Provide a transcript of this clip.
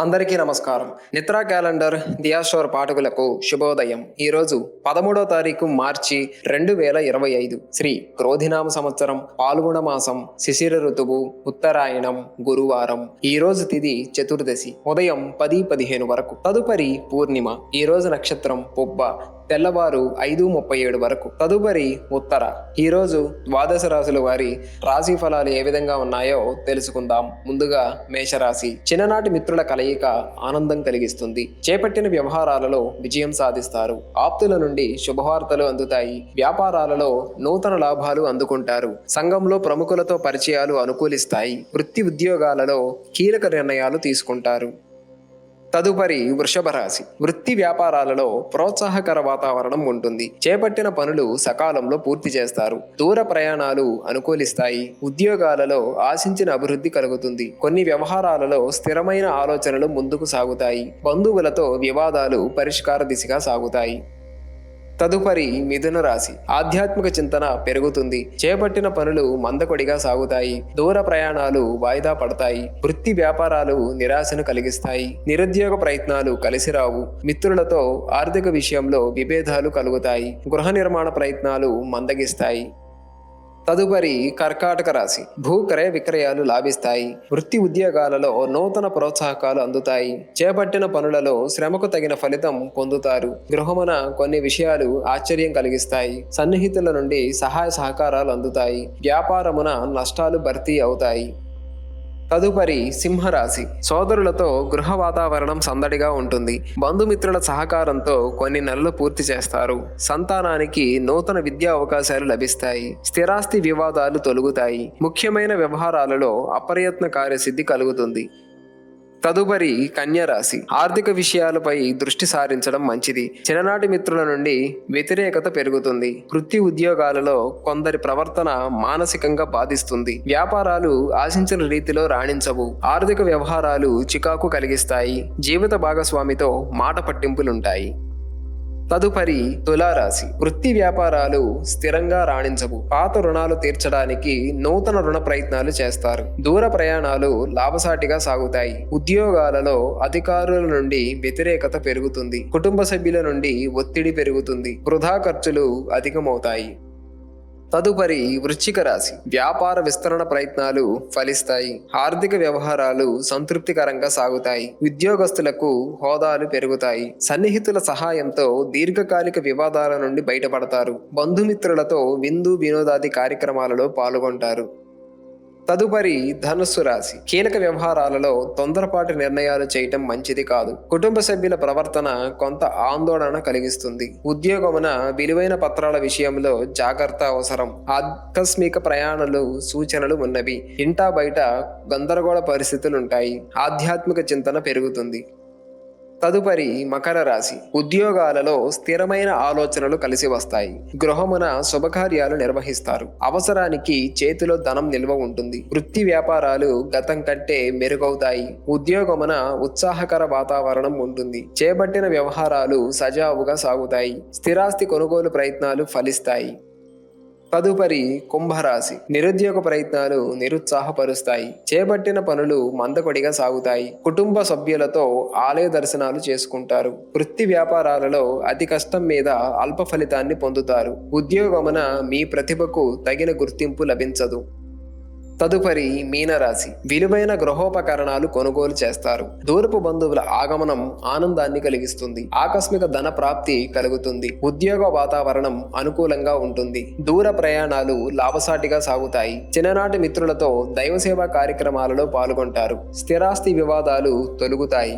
అందరికీ నమస్కారం. నిత్రా క్యాలెండర్ దియాషోర్ పాఠకులకు శుభోదయం. ఈరోజు 13వ తారీఖు మార్చి 2025 శ్రీ క్రోధినామ సంవత్సరం, పాల్గొన మాసం, శిశిర ఋతువు, ఉత్తరాయణం, గురువారం. ఈ రోజు తిథి చతుర్దశి, ఉదయం 10:15 వరకు. తదుపరి పూర్ణిమ. ఈ రోజు నక్షత్రం పుబ్బ, తెల్లవారు 5:37 వరకు. తదుపరి ఉత్తర. ఈరోజు ద్వాదశ రాశుల వారి రాశి ఫలాలు ఏ విధంగా ఉన్నాయో తెలుసుకుందాం. ముందుగా మేషరాశి. చిన్ననాటి మిత్రుల కలయిక ఆనందం కలిగిస్తుంది. చేపట్టిన వ్యవహారాలలో విజయం సాధిస్తారు. ఆప్తుల నుండి శుభవార్తలు అందుతాయి. వ్యాపారాలలో నూతన లాభాలు అందుకుంటారు. సంఘంలో ప్రముఖులతో పరిచయాలు అనుకూలిస్తాయి. వృత్తి ఉద్యోగాలలో కీలక నిర్ణయాలు తీసుకుంటారు. తదుపరి వృషభ రాశి. వృత్తి వ్యాపారాలలో ప్రోత్సాహకర వాతావరణం ఉంటుంది. చేపట్టిన పనులు సకాలంలో పూర్తి చేస్తారు. దూర ప్రయాణాలు అనుకూలిస్తాయి. ఉద్యోగాలలో ఆశించిన అభివృద్ధి కలుగుతుంది. కొన్ని వ్యవహారాలలో స్థిరమైన ఆలోచనలు ముందుకు సాగుతాయి. బంధువులతో వివాదాలు పరిష్కార దిశగా సాగుతాయి. తదుపరి మిథున రాశి. ఆధ్యాత్మిక చింతన పెరుగుతుంది. చేపట్టిన పనులు మందకొడిగా సాగుతాయి. దూర ప్రయాణాలు వాయిదా పడతాయి. వృత్తి వ్యాపారాలు నిరాశను కలిగిస్తాయి. నిరుద్యోగ ప్రయత్నాలు కలిసిరావు. మిత్రులతో ఆర్థిక విషయంలో విభేదాలు కలుగుతాయి. గృహ నిర్మాణ ప్రయత్నాలు మందగిస్తాయి. తదుపరి కర్కాటక రాశి. భూక్రయ విక్రయాలు లాభిస్తాయి. వృత్తి ఉద్యోగాలలో నూతన ప్రోత్సాహకాలు అందుతాయి. చేపట్టిన పనులలో శ్రమకు తగిన ఫలితం పొందుతారు. గృహమున కొన్ని విషయాలు ఆశ్చర్యం కలిగిస్తాయి. సన్నిహితుల నుండి సహాయ సహకారాలు అందుతాయి. వ్యాపారమున నష్టాలు భర్తీ అవుతాయి. తదుపరి సింహరాశి. సోదరులతో గృహ వాతావరణం సందడిగా ఉంటుంది. బంధుమిత్రుల సహకారంతో కొన్ని నెలలు పూర్తి చేస్తారు. సంతానానికి నూతన విద్యా అవకాశాలు లభిస్తాయి. స్థిరాస్తి వివాదాలు తొలగుతాయి. ముఖ్యమైన వ్యవహారాలలో అప్రయత్న కార్యసిద్ధి కలుగుతుంది. తదుపరి కన్యరాశి. ఆర్థిక విషయాలపై దృష్టి సారించడం మంచిది. చిన్ననాటి మిత్రుల నుండి వ్యతిరేకత పెరుగుతుంది. వృత్తి ఉద్యోగాలలో కొందరి ప్రవర్తన మానసికంగా బాధిస్తుంది. వ్యాపారాలు ఆశించిన రీతిలో రాణించవు. ఆర్థిక వ్యవహారాలు చికాకు కలిగిస్తాయి. జీవిత భాగస్వామితో మాట పట్టింపులుంటాయి. తదుపరి తులారాశి. వృత్తి వ్యాపారాలు స్థిరంగా రాణించవు. పాత రుణాలు తీర్చడానికి నూతన రుణ ప్రయత్నాలు చేస్తారు. దూర ప్రయాణాలు లాభసాటిగా సాగుతాయి. ఉద్యోగాలలో అధికారుల నుండి వ్యతిరేకత పెరుగుతుంది. కుటుంబ సభ్యుల నుండి ఒత్తిడి పెరుగుతుంది. వృధా ఖర్చులు అధికమవుతాయి. తదుపరి వృశ్చిక రాశి. వ్యాపార విస్తరణ ప్రయత్నాలు ఫలిస్తాయి. ఆర్థిక వ్యవహారాలు సంతృప్తికరంగా సాగుతాయి. ఉద్యోగస్తులకు హోదాలు పెరుగుతాయి. సన్నిహితుల సహాయంతో దీర్ఘకాలిక వివాదాల నుండి బయటపడతారు. బంధుమిత్రులతో విందు వినోదాది కార్యక్రమాలలో పాల్గొంటారు. తదుపరి ధనుస్సు రాశి. కీలక వ్యవహారాలలో తొందరపాటు నిర్ణయాలు చేయటం మంచిది కాదు. కుటుంబ సభ్యుల ప్రవర్తన కొంత ఆందోళన కలిగిస్తుంది. ఉద్యోగమున విలువైన పత్రాల విషయంలో జాగ్రత్త అవసరం. ఆకస్మిక ప్రయాణాలు సూచనలు ఉన్నవి. ఇంటా బయట గందరగోళ పరిస్థితులుంటాయి. ఆధ్యాత్మిక చింతన పెరుగుతుంది. తదుపరి మకర రాశి. ఉద్యోగాలలో స్థిరమైన ఆలోచనలు కలిసి వస్తాయి. గృహమున శుభకార్యాలు నిర్వహిస్తారు. అవసరానికి చేతిలో ధనం నిల్వ ఉంటుంది. వృత్తి వ్యాపారాలు గతం కంటే మెరుగవుతాయి. ఉద్యోగమున ఉత్సాహకర వాతావరణం ఉంటుంది. చేపట్టిన వ్యవహారాలు సజావుగా సాగుతాయి. స్థిరాస్తి కొనుగోలు ప్రయత్నాలు ఫలిస్తాయి. తదుపరి కుంభరాశి. నిరుద్యోగ ప్రయత్నాలు నిరుత్సాహపరుస్తాయి. చేపట్టిన పనులు మందకొడిగా సాగుతాయి. కుటుంబ సభ్యులతో ఆలయ దర్శనాలు చేసుకుంటారు. వృత్తి వ్యాపారాలలో అతి కష్టం మీద అల్ప ఫలితాన్ని పొందుతారు. ఉద్యోగమున మీ ప్రతిభకు తగిన గుర్తింపు లభించదు. తదుపరి మీనరాశి. విలువైన గృహోపకరణాలు కొనుగోలు చేస్తారు. దూరపు బంధువుల ఆగమనం ఆనందాన్ని కలిగిస్తుంది. ఆకస్మిక ధన ప్రాప్తి కలుగుతుంది. ఉద్యోగ వాతావరణం అనుకూలంగా ఉంటుంది. దూర ప్రయాణాలు లాభసాటిగా సాగుతాయి. చిన్ననాటి మిత్రులతో దైవసేవా కార్యక్రమాలలో పాల్గొంటారు. స్థిరాస్తి వివాదాలు తొలగుతాయి.